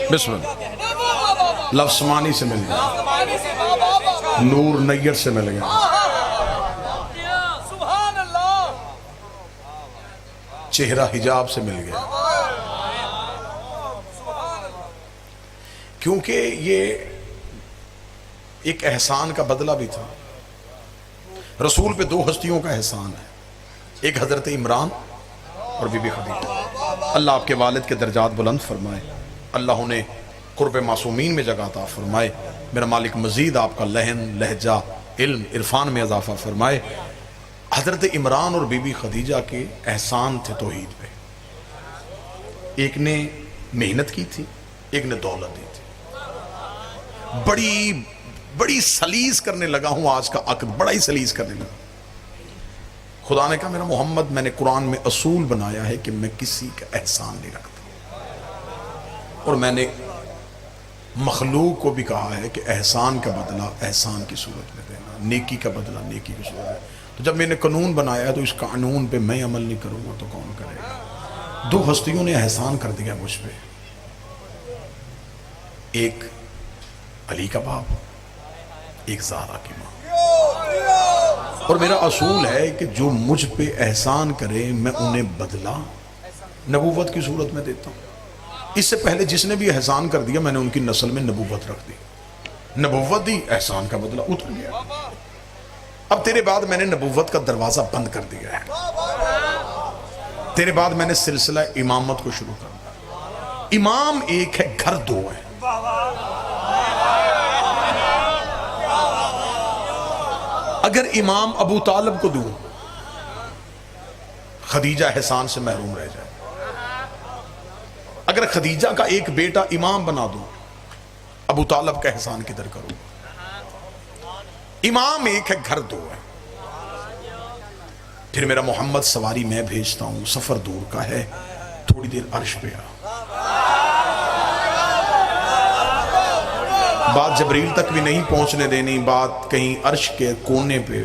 بسم اللہ. لفظ معنی سے مل گیا، نور نیر سے مل گیا، چہرہ حجاب سے مل گیا. کیونکہ یہ ایک احسان کا بدلہ بھی تھا. رسول پہ دو ہستیوں کا احسان ہے، ایک حضرت عمران اور بی بی خدیجہ. اللہ آپ کے والد کے درجات بلند فرمائے، اللہ انہیں قرب معصومین میں جگہ عطا فرمائے. میرا مالک مزید آپ کا لہن لہجہ علم عرفان میں اضافہ فرمائے. حضرت عمران اور بی بی خدیجہ کے احسان تھے توحید پہ. ایک نے محنت کی تھی، ایک نے دولت دی تھی. بڑی سلیس کرنے لگا ہوں آج کا عقد، بڑا ہی سلیس کرنے لگا. خدا نے کہا میرا محمد میں نے قرآن میں اصول بنایا ہے کہ میں کسی کا احسان نہیں رکھتا، اور میں نے مخلوق کو بھی کہا ہے کہ احسان کا بدلہ احسان کی صورت میں دینا، نیکی کا بدلہ نیکی کی صورت میں. تو جب میں نے قانون بنایا ہے تو اس قانون پہ میں عمل نہیں کروں گا تو کون کرے گا؟ دو ہستیوں نے احسان کر دیا مجھ پہ، ایک علی کا باپ، ایک زہرا کی ماں. اور میرا اصول ہے کہ جو مجھ پہ احسان کرے میں انہیں بدلہ نبوت کی صورت میں دیتا ہوں. اس سے پہلے جس نے بھی احسان کر دیا میں نے ان کی نسل میں نبوت رکھ دی، نبوت دی، احسان کا بدلہ اتر گیا. اب تیرے بعد میں نے نبوت کا دروازہ بند کر دیا ہے، تیرے بعد میں نے سلسلہ امامت کو شروع کر دیا. امام ایک ہے، گھر دو ہے. اگر امام ابو طالب کو دوں خدیجہ احسان سے محروم رہ جائے. اگر خدیجہ کا ایک بیٹا امام بنا دوں ابو طالب کا احسان کدھر کروں؟ امام ایک ہے، گھر دو ہے. پھر میرا محمد سواری میں بھیجتا ہوں، سفر دور کا ہے، تھوڑی دیر عرش پہ آ. بات جبریل تک بھی نہیں پہنچنے دینی، بات کہیں عرش کے کونے پہ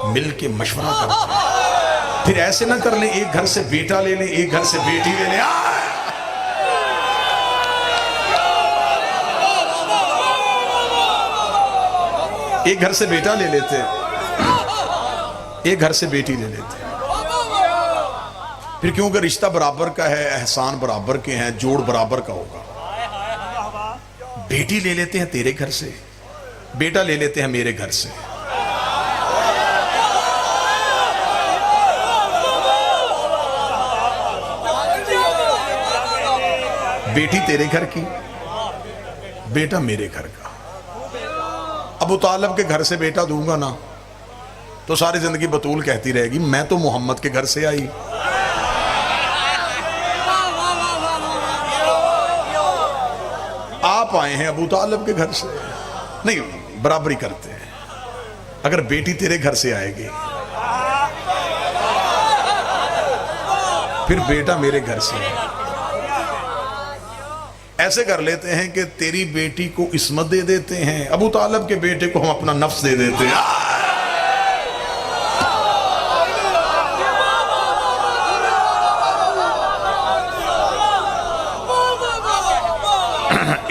مل کے مشورہ کرتے ہیں. پھر ایسے نہ کر لیں ایک گھر سے بیٹا لے لیں، ایک گھر سے بیٹی لے لیں. ایک گھر سے بیٹا لے لیتے، ایک گھر سے بیٹی لے لیتے. پھر کیونکہ رشتہ برابر کا ہے، احسان برابر کے ہیں، جوڑ برابر کا ہوگا. بیٹی لے لیتے ہیں تیرے گھر سے، بیٹا لے لیتے ہیں میرے گھر سے. بیٹی تیرے گھر کی، بیٹا میرے گھر کا. ابو طالب کے گھر سے بیٹا دوں گا نا تو ساری زندگی بطول کہتی رہے گی میں تو محمد کے گھر سے آئی. آپ آئے ہیں ابو طالب کے گھر سے، نہیں برابری کرتے ہیں. اگر بیٹی تیرے گھر سے آئے گی پھر بیٹا میرے گھر سے. ایسے کر لیتے ہیں کہ تیری بیٹی کو عصمت دے دیتے ہیں، ابو طالب کے بیٹے کو ہم اپنا نفس دے دیتے ہیں.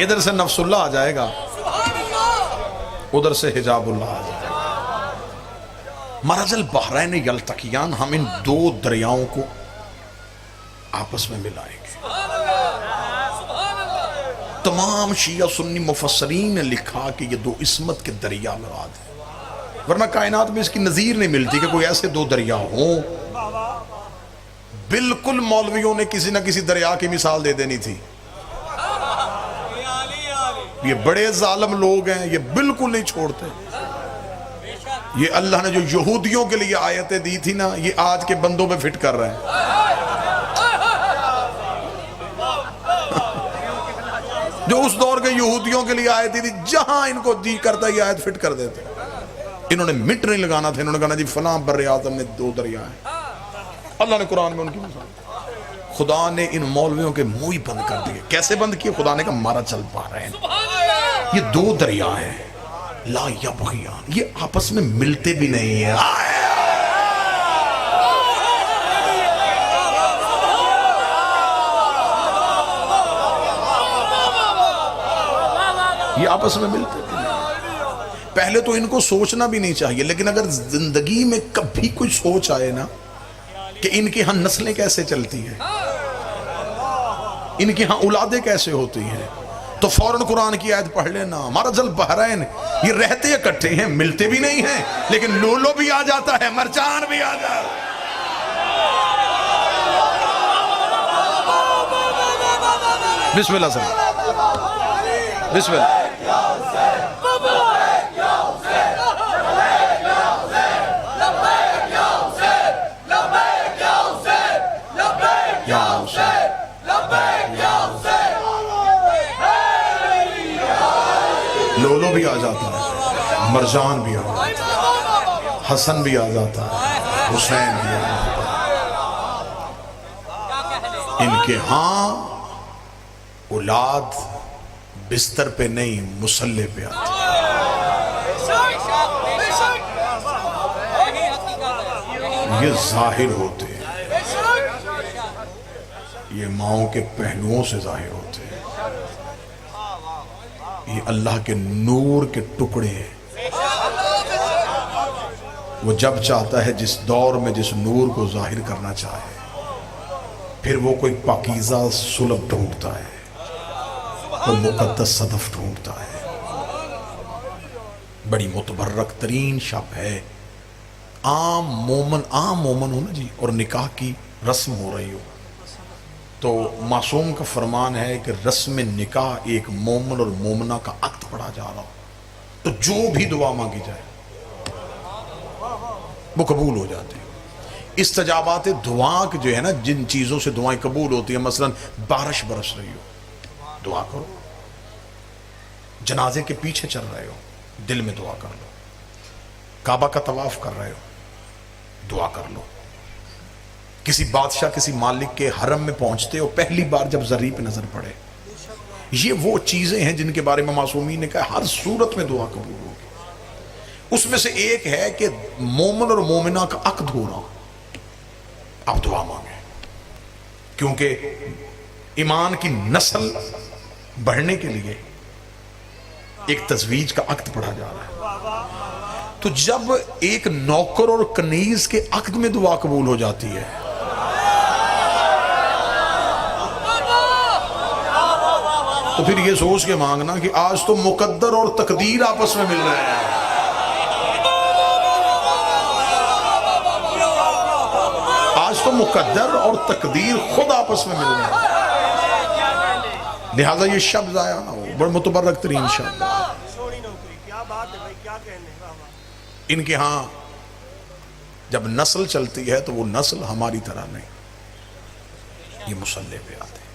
ادھر سے نفس اللہ آ جائے گا، ادھر سے حجاب اللہ آ جائے گا۔ مرج البحرین یلتقیان، ہم ان دو دریاؤں کو آپس میں ملائیں گے۔ تمام شیعہ سنی مفسرین نے لکھا کہ یہ دو عصمت کے دریا مراد ہیں، ورنہ کائنات میں اس کی نظیر نہیں ملتی کہ کوئی ایسے دو دریا ہوں۔ بالکل مولویوں نے کسی نہ کسی دریا کی مثال دے دینی تھی۔ یہ بڑے ظالم لوگ ہیں، یہ بالکل نہیں چھوڑتے۔ یہ اللہ نے جو یہودیوں کے لیے آیتیں دی تھی نا، یہ آج کے بندوں میں فٹ کر رہے ہیں۔ جو اس دور کے یہودیوں کے لیے آیتیں تھی، جہاں ان کو جی کرتا یہ آیت فٹ کر دیتے۔ انہوں نے مٹ نہیں لگانا تھا، انہوں نے کہا جی فلاں بر اعظم میں دو دریا ہیں۔ اللہ نے قرآن میں ان کی مثال، خدا نے ان مولویوں کے منہ ہی بند کر دیے۔ کیسے بند کیے؟ خدا نے کہا مارا چل پا رہے ہیں، یہ دو دریا ہیں، لا یبغیان، یہ آپس میں ملتے بھی نہیں ہیں۔ یہ آپس میں ملتے بھی نہیں۔ پہلے تو ان کو سوچنا بھی نہیں چاہیے، لیکن اگر زندگی میں کبھی کوئی سوچ آئے نا کہ ان کی ہاں نسلیں کیسے چلتی ہیں، ان کی ہاں اولادیں کیسے ہوتی ہیں، تو فوراً قرآن کی آیت پڑھ لینا، مرج البحرین، یہ رہتے اکٹھے ہیں، ملتے بھی نہیں ہیں، لیکن لولو بھی آ جاتا ہے، مرجان بھی آ جاتا ہے۔ بسم اللہ سلام، بسم اللہ۔ لولو بھی آ جاتا ہے، مرجان بھی آ جاتا ہے، حسن بھی آ جاتا ہے، حسین بھی آ جاتا ہے۔ ان کے ہاں اولاد بستر پہ نہیں، مصلے پہ آتی ہے۔ یہ ظاہر ہوتے ہیں، یہ ماؤں کے پہلوؤں سے ظاہر ہوتے ہیں، یہ اللہ کے نور کے ٹکڑے ہیں۔ وہ جب چاہتا ہے جس دور میں جس نور کو ظاہر کرنا چاہے، پھر وہ کوئی پاکیزہ سلب ڈھونڈتا ہے، کوئی مقدس صدف ڈھونڈتا ہے۔ بڑی متبرک ترین شب ہے، عام مومن ہو نا جی، اور نکاح کی رسم ہو رہی ہو، تو معصوم کا فرمان ہے کہ رسم نکاح ایک مومن اور مومنہ کا عقد پڑھا جا رہا ہو، تو جو بھی دعا مانگی جائے وہ قبول ہو جاتی ہے۔ استجابات دعا جو ہے نا، جن چیزوں سے دعائیں قبول ہوتی ہیں، مثلا بارش برس رہی ہو، دعا کرو۔ جنازے کے پیچھے چل رہے ہو، دل میں دعا کر لو۔ کعبہ کا طواف کر رہے ہو، دعا کر لو۔ کسی بادشاہ کسی مالک کے حرم میں پہنچتے ہو، پہلی بار جب زری پہ نظر پڑے، یہ وہ چیزیں ہیں جن کے بارے میں معصومین نے کہا ہر صورت میں دعا قبول ہوگی۔ اس میں سے ایک ہے کہ مومن اور مومنہ کا عقد ہو رہا، آپ دعا مانگیں، کیونکہ ایمان کی نسل بڑھنے کے لیے ایک تزویج کا عقد پڑھا جا رہا ہے۔ تو جب ایک نوکر اور کنیز کے عقد میں دعا قبول ہو جاتی ہے، تو پھر یہ سوچ کے مانگنا کہ آج تو مقدر اور تقدیر آپس میں مل رہے ہیں۔ آج تو مقدر اور تقدیر خود آپس میں مل رہے ہیں، لہذا یہ شب ضائع نہ ہو، بڑا متبرک ترین شب۔ ان کے ہاں جب نسل چلتی ہے تو وہ نسل ہماری طرح نہیں، یہ مصلے پہ آتے ہیں۔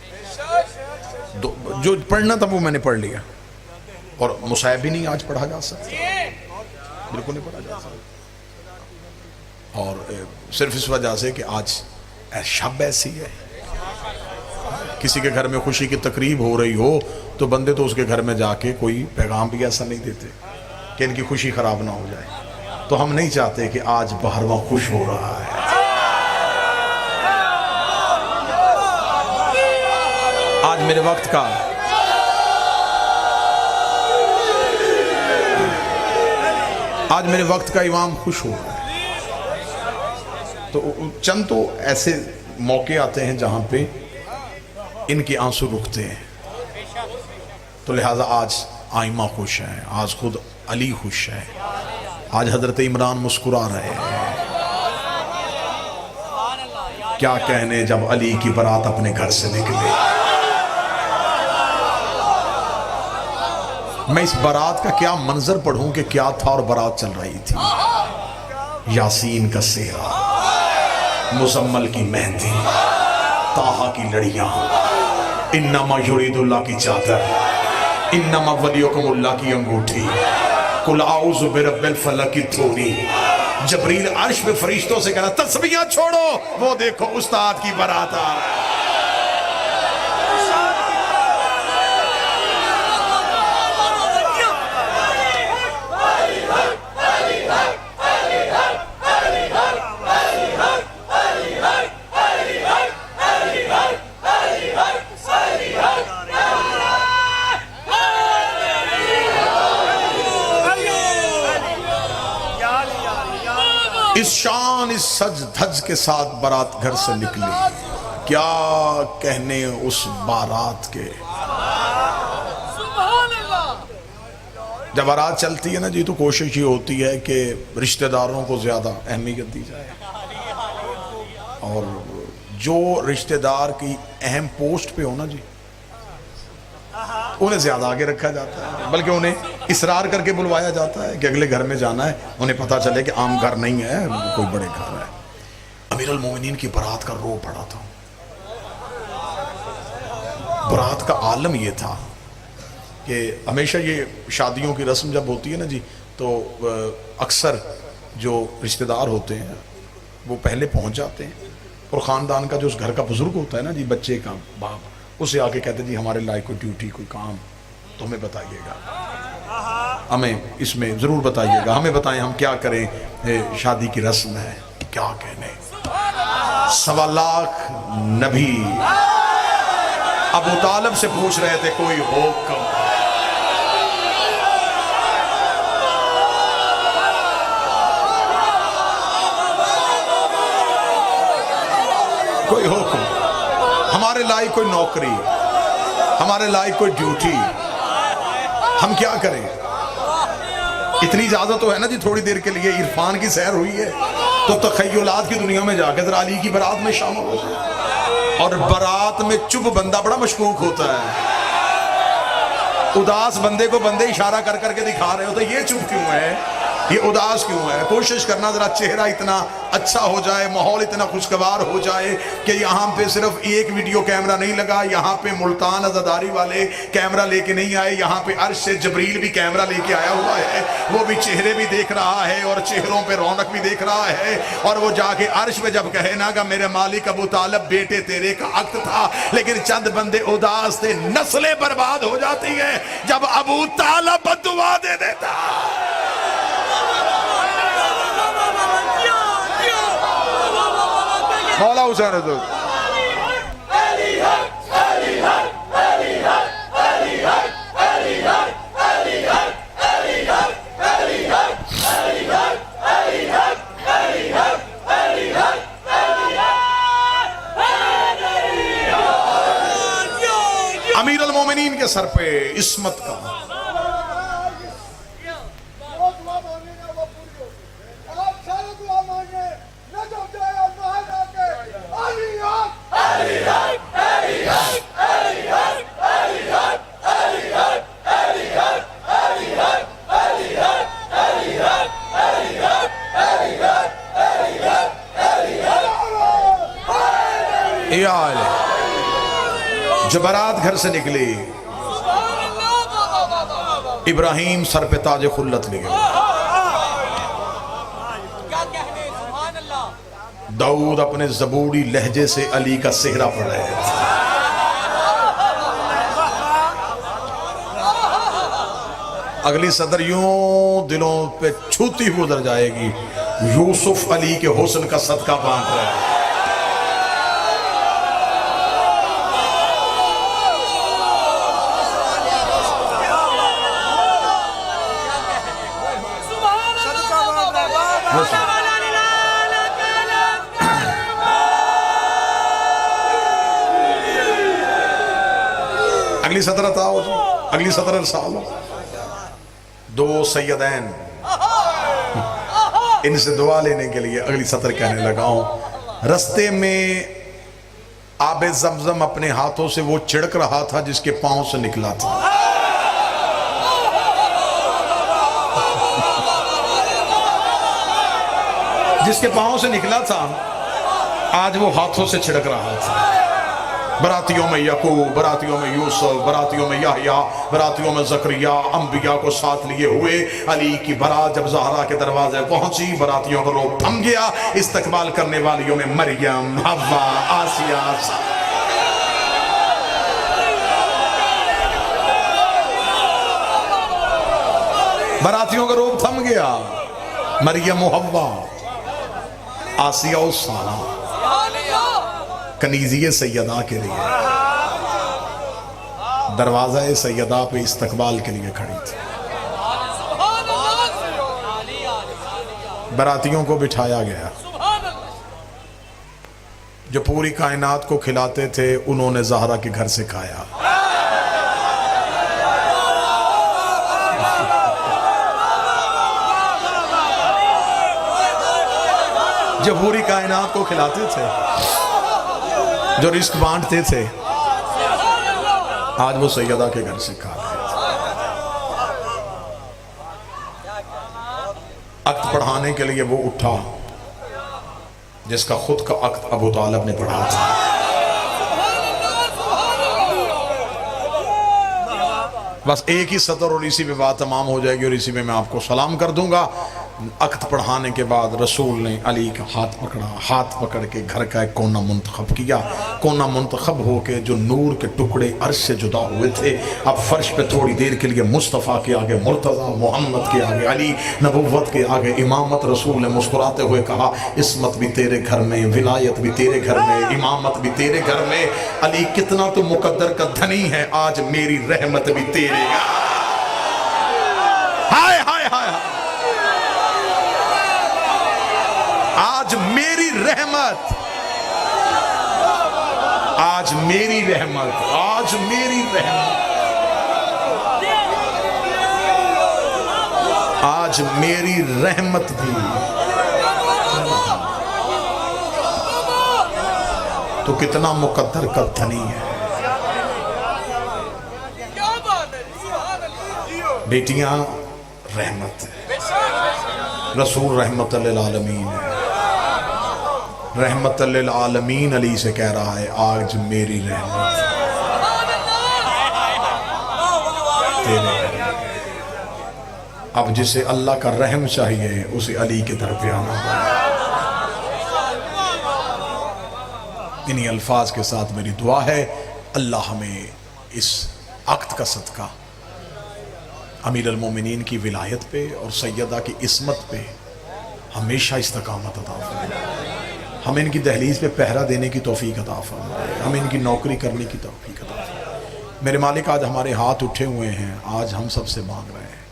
جو پڑھنا تھا وہ میں نے پڑھ لیا، اور مصائب بھی نہیں آج پڑھا جا سکتا، بالکل نہیں پڑھا جا سکتا، اور صرف اس وجہ سے کہ آج شب ایسی ہے۔ کسی کے گھر میں خوشی کی تقریب ہو رہی ہو تو بندے تو اس کے گھر میں جا کے کوئی پیغام بھی ایسا نہیں دیتے کہ ان کی خوشی خراب نہ ہو جائے۔ تو ہم نہیں چاہتے کہ آج بہرواں خوش ہو رہا ہے۔ آج میرے وقت کا آج میرے وقت کا امام خوش ہو رہا ہے. تو چند تو ایسے موقع آتے ہیں جہاں پہ ان کے آنسو رکتے ہیں. تو لہٰذا آج آئمہ خوش ہے, آج خود علی خوش ہے, آج حضرت عمران مسکرا رہے ہیں. کیا کہنے جب علی کی برات اپنے گھر سے نکلے. میں اس برات کا کیا منظر پڑھوں کہ کیا تھا اور برات چل رہی تھی. یاسین کا سہرا, مزمل کی مہندی, طٰہٰ کی لڑیاں, انما یرید اللہ کی چادر, انما ولیکم اللہ کی انگوٹھی, قل اعوذ برب الفلق کی تھوڑی. جبریل عرش پہ فرشتوں سے کہنا تسبیحاں چھوڑو, وہ دیکھو استاد کی برات آ رہا ہے. اس شان اس سج دھج کے ساتھ بارات گھر سے نکلی. کیا کہنے اس بارات کے. جب بارات چلتی ہے نا جی تو کوشش یہ ہوتی ہے کہ رشتہ داروں کو زیادہ اہمیت دی جائے, اور جو رشتہ دار کی اہم پوسٹ پہ ہو نا جی انہیں زیادہ آگے رکھا جاتا ہے, بلکہ انہیں اصرار کر کے بلوایا جاتا ہے کہ اگلے گھر میں جانا ہے. انہیں پتا چلے کہ عام گھر نہیں ہے, کوئی بڑے گھر ہے. امیر المومنین کی برات کا رو پڑا تھا. برات کا عالم یہ تھا کہ ہمیشہ یہ شادیوں کی رسم جب ہوتی ہے نا جی تو اکثر جو رشتہ دار ہوتے ہیں وہ پہلے پہنچ جاتے ہیں, اور خاندان کا جو اس گھر کا بزرگ ہوتا ہے نا جی, بچے کا باپ, اسے آ کے کہتے ہیں جی ہمارے لائق کوئی ڈیوٹی کوئی کام تو ہمیں بتائیے گا, ہمیں اس میں ضرور بتائیے گا, ہمیں بتائیں ہم کیا کریں. شادی کی رسم ہے. کیا کہنے 1.25 لاکھ نبی ابو طالب سے پوچھ رہے تھے کوئی حکم. کوئی حکم, ہمارے لائق کوئی نوکری, ہمارے لائق کوئی ڈیوٹی, ہم کیا کریں. اتنی اجازت تو ہے نا جی تھوڑی دیر کے لیے عرفان کی سیر ہوئی ہے تو تخیلات کی دنیا میں جا کے ذرا علی کی برات میں شامل ہو جائے. اور برات میں چپ بندہ بڑا مشکوک ہوتا ہے. اداس بندے کو بندے اشارہ کر کر کے دکھا رہے ہوتے یہ چپ کیوں ہے, یہ اداس کیوں ہے. کوشش کرنا ذرا چہرہ اتنا اچھا ہو جائے, ماحول اتنا خوشگوار ہو جائے کہ یہاں پہ صرف ایک ویڈیو کیمرہ نہیں لگا, یہاں پہ ملتان عزاداری والے کیمرہ لے کے نہیں آئے, یہاں پہ عرش سے جبریل بھی کیمرہ لے کے آیا ہوا ہے. وہ بھی چہرے بھی دیکھ رہا ہے اور چہروں پہ رونق بھی دیکھ رہا ہے. اور وہ جا کے عرش پہ جب کہے نا کہ میرے مالک ابو طالب بیٹے تیرے کا عقد تھا, لیکن چند بندے اداس تھے, نسلیں برباد ہو جاتی ہیں جب ابو طالب بددعا دے دیتا. مولا حسین حضور امیر المومنین کے سر پہ عصمت کا جو برات گھر سے نکلی, ابراہیم سر پہ تاج خلت لے گئے, داؤد اپنے زبوری لہجے سے علی کا سہرا پڑھ رہے تھے. اگلی صدر یوں دلوں پہ چھوتی ہوئی گزر جائے گی, یوسف علی کے حسن کا صدقہ بانٹ رہے ہیں. اگلی سطر آؤ جی، اگلی سطر ارسالو. دو سیدین، ان سے دعا لینے کے لیے اگلی سطر کہنے لگا ہوں. رستے میں آب زمزم اپنے ہاتھوں سے وہ چھڑک رہا تھا جس کے پاؤں سے نکلا تھا. جس کے پاؤں سے نکلا تھا آج وہ ہاتھوں سے چھڑک رہا تھا. براتیوں میں یعقوب، براتیوں میں یوسف، براتیوں میں یحییٰ، براتیوں میں زکریا، انبیاء کو ساتھ لیے ہوئے علی کی برات جب زہرا کے دروازے پہنچی، براتیوں کا روپ تھم گیا. استقبال کرنے والیوں میں مریم، حوا، آسیہ، براتیوں کا روپ تھم گیا. مریم و حوا، آسیہ و سارہ کنیزی سیدہ کے لیے دروازہ سیدہ پہ استقبال کے لیے کھڑی تھی. براتیوں کو بٹھایا گیا. جو پوری کائنات کو کھلاتے تھے انہوں نے زہرا کے گھر سے کھایا. جو پوری کائنات کو کھلاتے تھے، جو رزق بانٹتے تھے، آج وہ سیدہ کے گھر سے کھا رہے تھے. عقد پڑھانے کے لیے وہ اٹھا جس کا خود کا عقد ابو طالب نے پڑھا تھا. بس ایک ہی سطر اور اسی پہ بات تمام ہو جائے گی اور اسی میں آپ کو سلام کر دوں گا. عقد پڑھانے کے بعد رسول نے علی کا ہاتھ پکڑا. ہاتھ پکڑ کے گھر کا ایک کونا منتخب کیا. کونا منتخب ہو کے جو نور کے ٹکڑے عرش سے جدا ہوئے تھے اب فرش پہ تھوڑی دیر کے لیے مصطفیٰ کے آگے مرتضیٰ، محمد کے آگے علی، نبوت کے آگے امامت. رسول نے مسکراتے ہوئے کہا عصمت بھی تیرے گھر میں، ولایت بھی تیرے گھر میں، امامت بھی تیرے گھر میں. علی کتنا تو مقدر کا دھنی ہے، آج میری رحمت بھی تیرے گا. ہائے ہائے ہائے، آج میری رحمت، آج میری رحمت، آج میری رحمت، آج میری رحمت بھی. تو کتنا مقدر کا دھنی ہے. بیٹیاں رحمت ہے، رسول رحمت للعالمین ہے. رحمت للعالمین علی سے کہہ رہا ہے آج میری رحمت تیرے گھر. اب جسے اللہ کا رحم چاہیے اسے علی کے در پہ آنا ہے. انہی الفاظ کے ساتھ میری دعا ہے اللہ ہمیں اس عقد کا صدقہ امیر المومنین کی ولایت پہ اور سیدہ کی عصمت پہ ہمیشہ استقامت عطا فرمائے. ہمیں ان کی دہلیز پہ پہرہ دینے کی توفیق عطا فرمائے. ہمیں ان کی نوکری کرنے کی توفیق عطا فرمائے. میرے مالک آج ہمارے ہاتھ اٹھے ہوئے ہیں، آج ہم سب سے مانگ رہے ہیں.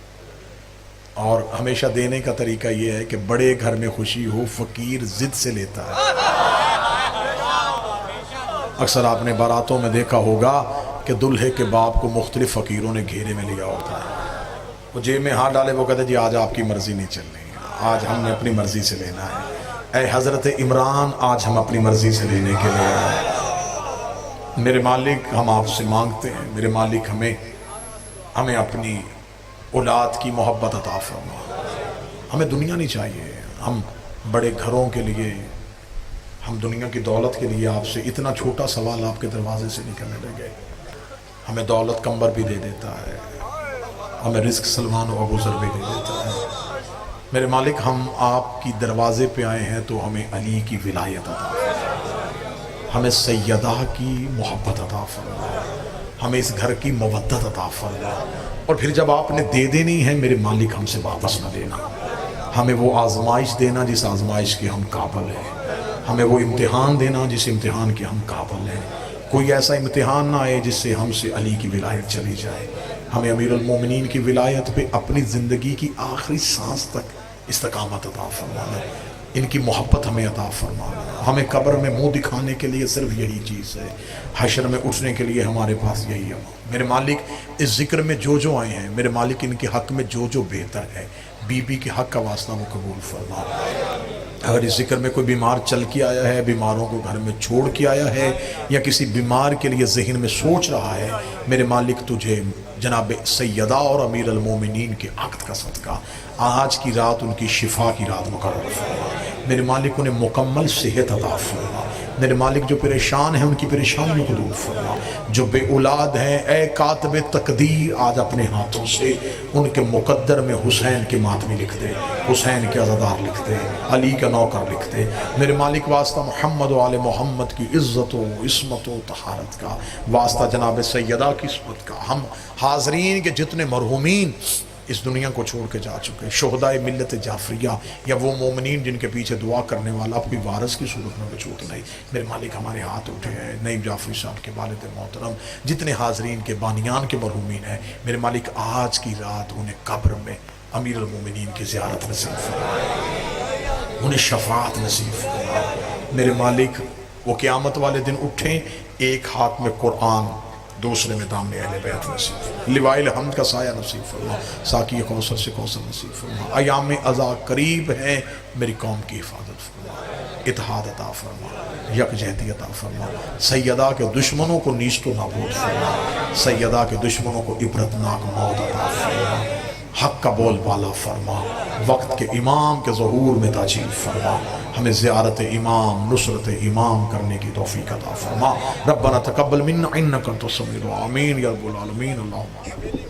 اور ہمیشہ دینے کا طریقہ یہ ہے کہ بڑے گھر میں خوشی ہو فقیر ضد سے لیتا ہے. اکثر آپ نے باراتوں میں دیکھا ہوگا کہ دلہے کے باپ کو مختلف فقیروں نے گھیرے میں لیا ہوتا ہے. وہ جیب میں ہاتھ ڈالے وہ کہتے جی آج آپ کی مرضی نہیں چل رہی ہے، آج ہم نے اپنی مرضی سے لینا ہے. اے حضرت عمران آج ہم اپنی مرضی سے لینے کے لیے آئے. میرے مالک ہم آپ سے مانگتے ہیں، میرے مالک ہمیں اپنی اولاد کی محبت عطا فرما. ہمیں دنیا نہیں چاہیے. ہم بڑے گھروں کے لیے، ہم دنیا کی دولت کے لیے آپ سے اتنا چھوٹا سوال آپ کے دروازے سے نہیں کرنے لگے. ہمیں دولت کمبر بھی دے دیتا ہے، ہمیں رزق سلمان و ابوذر بھی دے دیتا ہے. میرے مالک ہم آپ کی دروازے پہ آئے ہیں تو ہمیں علی کی ولایت عطا فرما، ہمیں سیدہ کی محبت عطا فرما، ہمیں اس گھر کی مودت عطا فرما. اور پھر جب آپ نے دے دینی ہے میرے مالک ہم سے واپس نہ لینا. ہمیں وہ آزمائش دینا جس آزمائش کے ہم قابل ہیں، ہمیں وہ امتحان دینا جس امتحان کے ہم قابل ہیں. کوئی ایسا امتحان نہ آئے جس سے ہم سے علی کی ولایت چلی جائے. ہمیں امیر المومنین کی ولایت پہ اپنی زندگی کی آخری سانس تک استقامت عطا فرمانا، ان کی محبت ہمیں عطا فرمانا۔ ہمیں قبر میں منہ دکھانے کے لیے صرف یہی چیز ہے، حشر میں اٹھنے کے لیے ہمارے پاس یہی ہے۔ میرے مالک اس ذکر میں جو آئے ہیں، میرے مالک ان کے حق میں جو بہتر ہے، بی بی کے حق کا واسطہ وہ قبول فرما۔ اگر اس ذکر میں کوئی بیمار چل کے آیا ہے، بیماروں کو گھر میں چھوڑ کے آیا ہے، یا کسی بیمار کے لیے ذہن میں سوچ رہا ہے، میرے مالک تجھے جناب سیدہ اور امیر المومنین کے عقد کا صدقہ آج کی رات ان کی شفا کی رات مقرر فرما۔ میرے مالک انہیں مکمل صحت عطا فرما۔ میرے مالک جو پریشان ہیں ان کی پریشانیوں کو دور فرما۔ جو بے اولاد ہیں، اے کاتب تقدیر، آج اپنے ہاتھوں سے ان کے مقدر میں حسین کے ماتمی لکھ دے، حسین کے عزادار لکھ دے، علی کا نوکر لکھ دے۔ میرے مالک واسطہ محمد و آل محمد کی عزت و عصمت و طہارت کا، واسطہ جناب سیدہ کی عصمت کا، ہم حاضرین کے جتنے مرحومین اس دنیا کو چھوڑ کے جا چکے، شہدائے ملت جعفریہ یا وہ مومنین جن کے پیچھے دعا کرنے والا اپنی وارث کی صورت میں وجود نہیں، میرے مالک ہمارے ہاتھ اٹھے ہیں۔ نعیم جعفری صاحب کے والد محترم، جتنے حاضرین کے بانیان کے مرحومین ہیں، میرے مالک آج کی رات انہیں قبر میں امیر المومنین کی زیارت نصیب فرمائے، انہیں شفاعت نصیب فرمائے۔ میرے مالک وہ قیامت والے دن اٹھیں، ایک ہاتھ میں قرآن، دوسرے میں دامن اہل بیت نصیب فرما، لواء الحمد کا سایہ نصیب فرما، ساقی کوثر سے کوثر نصیب فرما۔ ایام عزا قریب ہے، میری قوم کی حفاظت فرما، اتحاد عطا فرما، یکجہتی عطا فرما۔ سیدہ کے دشمنوں کو نیست و نابود فرما، سیدہ کے دشمنوں کو عبرتناک موت عطا فرما، حق کا بول بالا فرما، وقت کے امام کے ظہور میں تاجیل فرما، ہمیں زیارت امام، نصرت امام کرنے کی توفیق عطا فرما۔ ربنا تقبل منا انک انت السمیع العلیم، آمین یا رب العالمین، اللہم